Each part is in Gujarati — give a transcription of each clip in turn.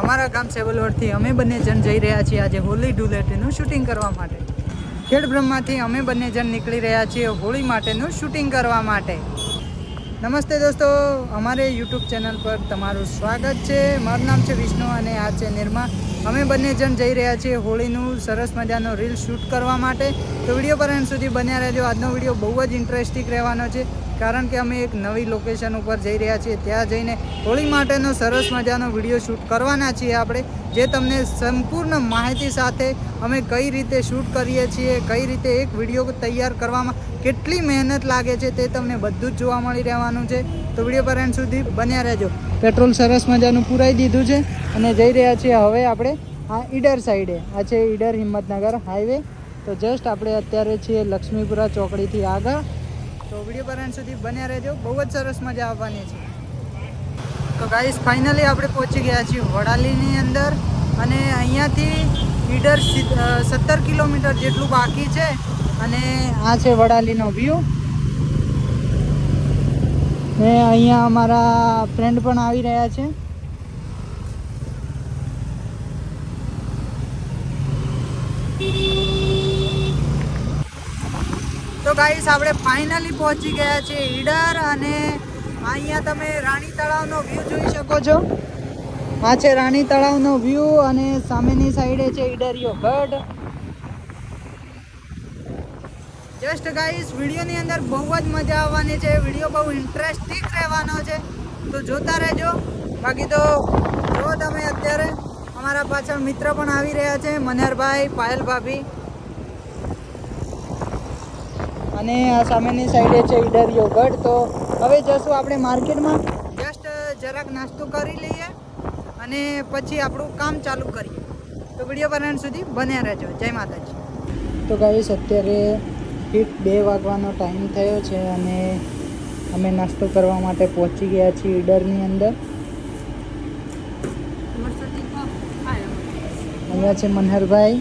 અમારા ગામ સેવલવડથી અમે બંને જણ જઈ રહ્યા છીએ આજે હોળી ધૂળેટીનું શૂટિંગ કરવા માટે। ખેડબ્રહ્માથી અમે બંને જણ નીકળી રહ્યા છીએ હોળી માટેનું શૂટિંગ કરવા માટે। નમસ્તે દોસ્તો, અમારે યુટ્યુબ ચેનલ પર તમારું સ્વાગત છે। મારું નામ છે વિષ્ણુ અને આ છે નિર્મા। અમે બંને જણ જઈ રહ્યા છીએ હોળીનું સરસ મજાનો રીલ શૂટ કરવા માટે। તો વિડીયો પર અંત સુધી બન્યા રહેજો। આજનો વિડીયો બહુ જ ઇન્ટરેસ્ટિંગ રહેવાનો છે, કારણ કે અમે એક નવી લોકેશન ઉપર જઈ રહ્યા છીએ। ત્યાં જઈને હોળી માટેનો સરસ મજાનો વિડીયો શૂટ કરવાના છીએ આપણે, જે તમને સંપૂર્ણ માહિતી સાથે અમે કઈ રીતે શૂટ કરીએ છીએ, કઈ રીતે એક વિડીયો તૈયાર કરવામાં કેટલી મહેનત લાગે છે તે તમને બધું જ જોવા મળી રહેવાનું છે। તો વિડીયો પર અંત સુધી બન્યા રહેજો। પેટ્રોલ સરસ મજાનું પુરાઈ દીધું છે અને જઈ રહ્યા છીએ હવે આપણે આ ઈડર સાઈડે। આ છે ઈડર હિંમતનગર હાઈવે। તો જસ્ટ આપણે અત્યારે છીએ લક્ષ્મીપુરા ચોકડીથી આગળ। તો વિડીયો પર અંત સુધી બન્યા રહેજો, બહુ જ સરસ મજા આવવાની છે। તો ગાઈસ ફાઇનલી આપણે પહોંચી ગયા છીએ વડાલીની અંદર અને અહીંયાથી ઈડર 17 કિલોમીટર જેટલું બાકી છે અને આ છે વડાલીનો વ્યૂ। ને અહીંયા અમારા ફ્રેન્ડ પણ આવી રહ્યા છે। તો ગાઈસ આપણે ફાઇનલી પહોંચી ગયા છીએ ઈડર અને અહીંયા તમે રાણી તળાવનો વ્યૂ જોઈ શકો છો। આ છે રાણી તળાવનો વ્યૂ અને સામેની સાઈડે છે ઈડરિયો ગઢ। જસ્ટ ગાઈસ વિડીયોની અંદર બહુ જ મજા આવવાની છે, વિડીયો બહુ ઇન્ટરેસ્ટિંગ રહેવાનો છે, તો જોતા રહેજો। બાકી તો જો તમે અત્યારે અમારા પાછળ મિત્ર પણ આવી રહ્યા છે, મનહરભાઈ, પાયલ ભાભી અને આ સામેની સાઈડે છે ઈડરિયો ગઢ। તો હવે જશું આપણે માર્કેટમાં, જસ્ટ જરાક નાસ્તો કરી લઈએ અને પછી આપણું કામ ચાલુ કરીએ। તો વિડીયો બનાવવા સુધી બન્યા રહેજો। જય માતાજી। તો ગાઈસ અત્યારે ઠીક 2 વાગવાનો ટાઈમ થયો છે અને અમે નાસ્તો કરવા માટે પહોંચી ગયા છીએ ઈડરની અંદર। અહીંયા છે મનહરભાઈ,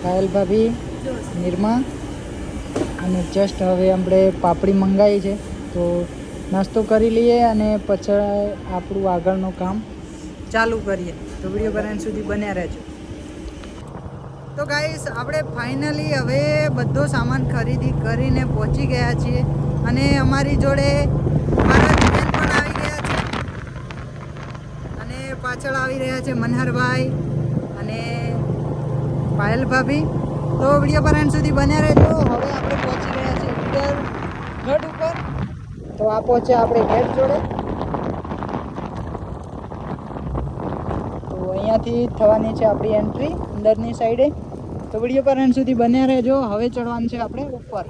પાયલ ભાભી, નિર્મા અને જસ્ટ હવે આપણે પાપડી મંગાવી છે, તો નાસ્તો કરી લઈએ અને પછી આપણું આગળનું કામ ચાલુ કરીએ। તો વિડીયો બનાવવા સુધી બન્યા રહેજો। તો ગાઈસ આપણે ફાઇનલી હવે બધો સામાન ખરીદી કરીને પહોંચી ગયા છીએ અને અમારી જોડે મારા ફ્રેન્ડ પણ આવી ગયા છે અને પાછળ આવી રહ્યા છે મનહરભાઈ અને પાયલ ભાભી। તો વિડીયો પર અંત સુધી બન્યા રહેજો। હવે આપણે પહોંચી રહ્યા છીએ ઈડર ગઢ ઉપર। તો આ પહોંચ્યા આપણે ગેટ જોડે। તો અહીંયાથી થવાની છે આપણી એન્ટ્રી અંદરની સાઈડે। તો વિડીયો પર અંત સુધી બન્યા રહેજો। હવે ચડવાનું છે આપણે ઉપર।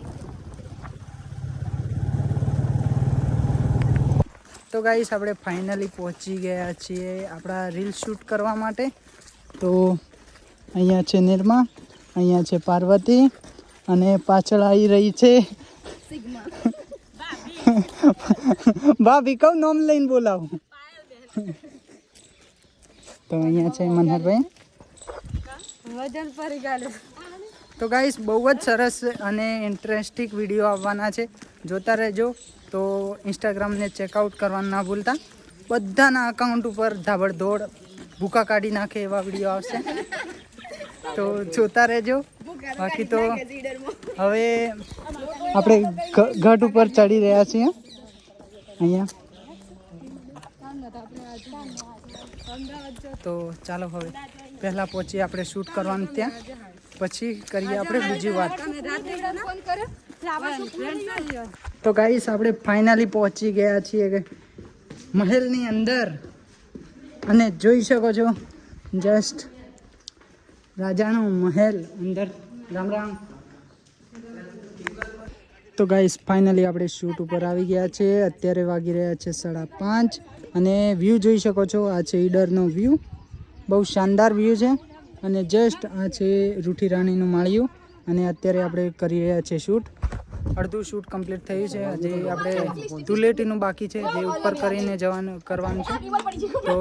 તો ગાઈસ આપણે ફાઇનલી પહોંચી ગયા છીએ આપણા રીલ શૂટ કરવા માટે। તો અહીંયા છે નિર્મા, અહીંયા છે પાર્વતી અને પાછળ આવી રહી છે ભાભી। કહું નામ લઈને બોલાવું। તો અહીંયા છે મનહરભાઈ। તો ગાઈસ બહુ જ સરસ અને ઇન્ટરેસ્ટિંગ વિડીયો આવવાના છે, જોતા રહેજો। તો ઇન્સ્ટાગ્રામને ચેકઆઉટ કરવાનું ના ભૂલતા। બધાના અકાઉન્ટ ઉપર ધાબડધોડ ભૂકા કાઢી નાખે એવા વિડીયો આવશે, તો જોતા રહેજો। બાકી તો હવે આપણે ગઢ ઉપર ચડી રહ્યા છીએ અહીંયા। તો ચાલો હવે પહેલાં પહોંચીએ આપણે શૂટ કરવાનું ત્યાં, પછી કરીએ આપણે બીજી વાત। તો ગાઈસ આપણે ફાઇનલી પહોંચી ગયા છીએ મહેલની અંદર અને જોઈ શકો છો જસ્ટ રાજાનો મહેલ અંદર। રામ રામ। તો ગાઈસ ફાઇનલી આપણે શૂટ ઉપર આવી ગયા છે। અત્યારે વાગી રહ્યા છે 5:30 અને વ્યૂ જોઈ શકો છો। આ છે ઈડરનો વ્યૂ, બહુ શાનદાર વ્યૂ છે અને જસ્ટ આ છે રૂઠી રાણીનું માળિયું અને અત્યારે આપણે કરી રહ્યા છીએ શૂટ। અડધું શૂટ કમ્પ્લીટ થયું છે, હજી આપણે ધૂળેટીનું બાકી છે જે ઉપર કરીને કરવાનું છે। તો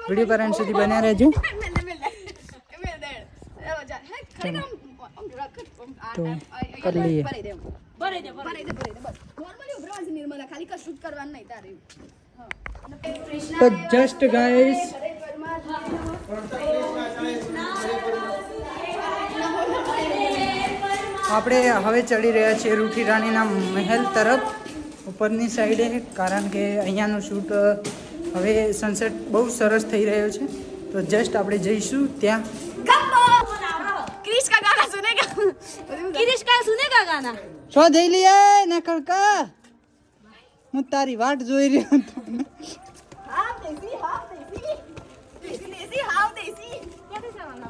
વિડીયો પર અંત સુધી બન્યા રહેજો। તો કરી લઈએ। તો જસ્ટ ગાઈસ આપણે હવે ચડી રહ્યા છીએ રૂઠી રાણીના મહેલ તરફ ઉપરની સાઈડે, કારણ કે અહીંયાનું શૂટ હવે સનસેટ બહુ સરસ થઈ રહ્યો છે, તો જસ્ટ આપણે જઈશું ત્યાં. क्रिश का गाना सुनेगा क्रिश का सुनेगा गाना શું જઈ લઈએ ને કડકા, હું તારી વાટ જોઈ રહ્યો હતો. हां देसी हां देसी क्या देसी गाना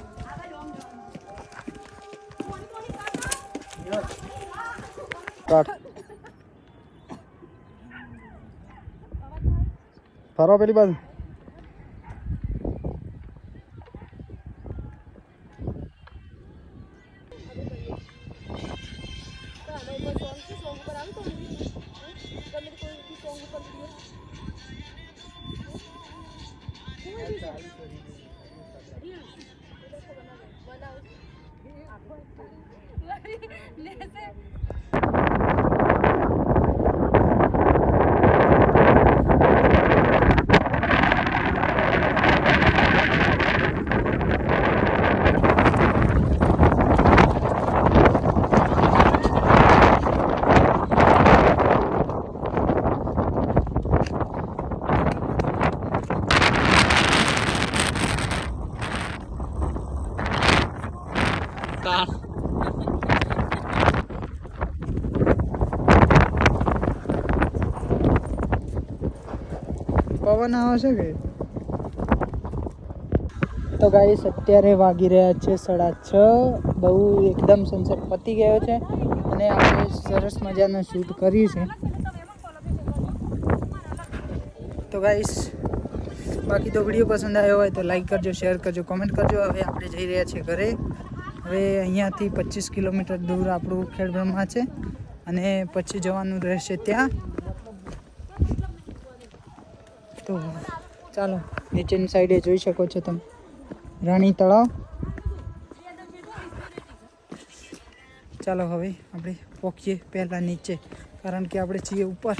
ફરો પેલી બાજુ. પવન આવશે કે? તો ગાઈસ અત્યારે વાગી રહ્યા છે 6:30. બહુ એકદમ સનસેટ પતી ગયો છે અને આપણે સરસ મજાનું શૂટ કર્યું છે. તો ગાઈસ બાકી તો વિડીયો પસંદ આવ્યો હોય તો લાઈક કરજો, શેર કરજો, કોમેન્ટ કરજો. હવે આપણે જઈ રહ્યા છીએ ઘરે. હવે અહીંયાથી 25 કિલોમીટર દૂર આપણું ખેડબ્રહ્મા છે અને પછી જવાનું રહેશે ત્યાં. તો ચાલો, નીચેની સાઈડે જોઈ શકો છો તમે રાણી તળાવ. ચાલો હવે આપણે પહોંચીએ પહેલાં નીચે, કારણ કે આપણે છીએ ઉપર.